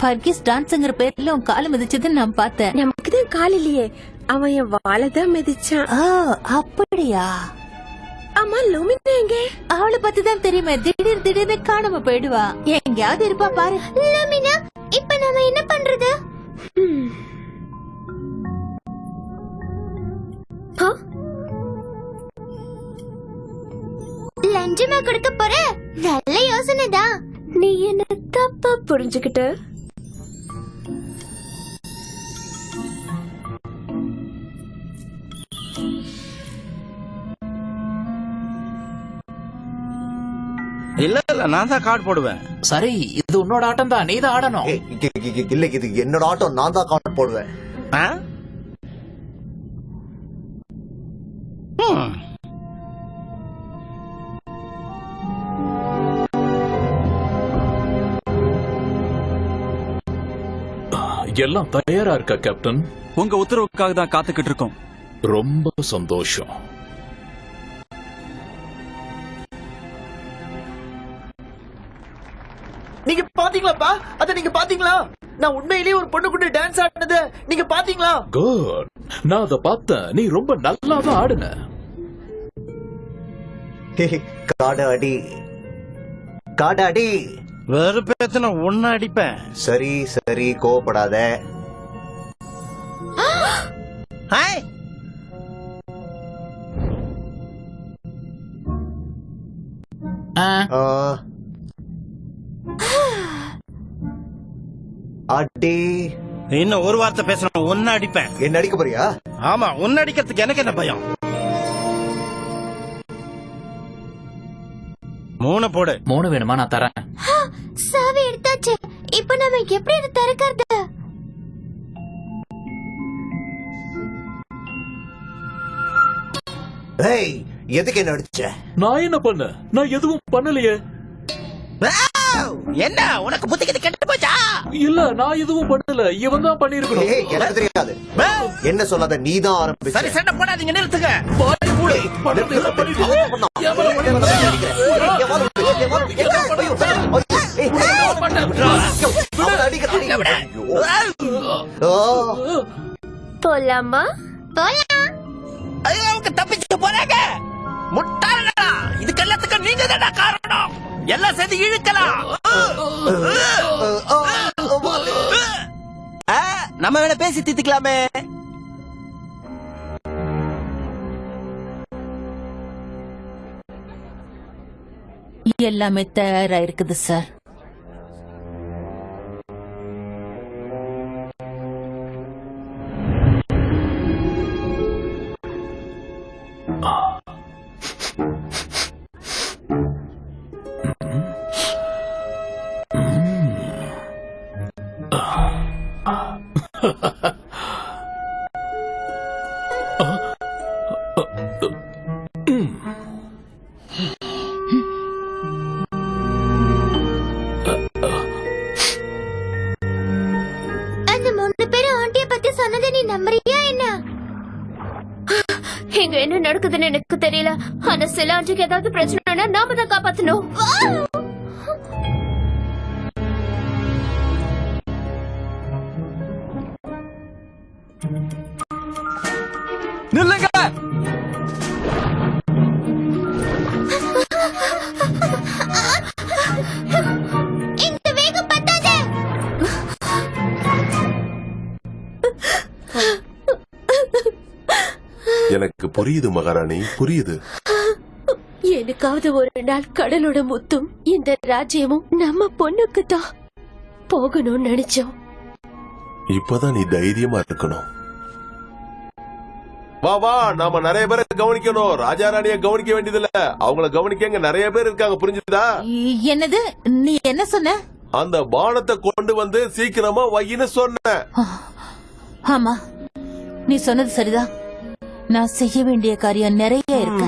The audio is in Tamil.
பர்கீஸ் டான்ஸ்ங்கிற பேர்ல உன் காலை மிதிச்சதுன்னு நான் பார்த்தேன். நமக்குதான் கால் இல்லையே, அவன் என் வாழைதான் மிதிச்சான். அப்படியா? ஆமா, லூமினா எங்க? அவளை பத்தி தான் தெரியுமே, திடீர்னு காணாம போயிடுவா. எங்கயாவது இருப்பா பாரு. லூமினா, இப்ப நாம என்ன பண்றது? லஞ்சமா கொடுக்க போற? நல்ல யோசனை தான். நீ என்ன தப்பா புரிஞ்சுக்கிட்ட. இல்ல நான் தான் கார்டு போடுவேன். சரி, இது உன்னோட ஆட்டம் தான், நீ தான் ஆடணும். இல்ல, இது என்னோட ஆட்டம், நான் தான் கார்டு போடுவேன். எல்லாம் தயாரா இருக்கா கேப்டன்? உங்க உத்தரவுக்காக தான் காத்துக்கிட்டு இருக்கோம். ரொம்ப சந்தோஷம். நீங்க பாத்தீங்களாப்பா? அத நீங்க பாத்தீங்களா? நான் உண்மையிலேயே ஒரு பொண்ணு கூட டான்ஸ் ஆடுனத நீங்க பாத்தீங்களா? குட், நான் அத பார்த்தேன். நீ ரொம்ப நல்லா தான் ஆடுன. காடாடி காடாடி. வெறுப்பேத்தன ஒன்னு அடிப்பேன். சரி சரி, கோவப்படாத. அடி. இன்னும் ஒரு வார்த்தை பேசணும், ஒன்னு அடிப்பேன். என்ன அடிக்க போறியா? ஆமா, ஒன்னு அடிக்கிறதுக்கு எனக்கு என்ன பயம்? 3 போடு. 3 வேணுமா? நான் தரேன். சாவி எடுத்தாச்சு. இப்ப நாம எப்படி இதை திறக்கிறது? ஏய், எதுக்கு என்ன அடிச்ச? நான் என்ன பண்ண? நான் எதுவும் பண்ணலையே. என்ன உனக்கு புத்தி கெட்டு போச்சா? இல்ல, நான் எதுவும் பண்ணல. இவன் தான் பண்ணிருக்கணும். எனக்கு தெரியாது. என்ன சொல்லாத, நீ தான் ஆரம்பிச்ச. சரி, சண்டை போடாதீங்க, நிறுத்துங்க. போலாமா? போலாம். ஐயோ, அவங்க தப்பிச்சு போறாங்க. முட்டாளா, இதுக்கு எல்லாத்துக்கும் நீங்க தான காரணம். எல்லாம் சேர்ந்து இழுக்கலாம். நம்ம வேணா பேசி தீர்த்துக்கலாமே. எல்லாமே தயாரா இருக்குது சார். அந்த 3 பேரும் ஆண்டிய பத்தி சொன்னதை நீ நம்புறியா என்ன? இங்க என்ன நடக்குதுன்னு எனக்கு தெரியல. ஆனா சில ஆண்டிக்கு ஏதாவது பிரச்சனைனா நாம தான் காப்பாத்தணும். நில்லுங்க. இந்த வேகம் பத்தாது. எனக்கு புரியுது மகாராணி, புரியுது. எனக்காவது ஒரு நாள் கடலோட முத்தும் இந்த ராஜ்யமும் நம்ம பொண்ணுக்கு தான் போகணும்னு நினைச்சோம். இப்பதான் நீ தைரியமா இருக்கணும். வா வா, நாம நிறைய பேரை கவனிக்கணும். ராஜா ராணிய கவனிக்க வேண்டியதில்ல, அவங்கள கவனிக்க நிறைய பேர் இருக்காங்க. புரிஞ்சுதா? என்னது? நீ என்ன சொன்ன? அந்த பானத்தை கொண்டு வந்து சீக்கிரமா வையின்னு சொன்ன. ஆமா, நீ சொன்னது சரிதான். நான் செய்ய வேண்டிய காரியம் நிறைய இருக்கு.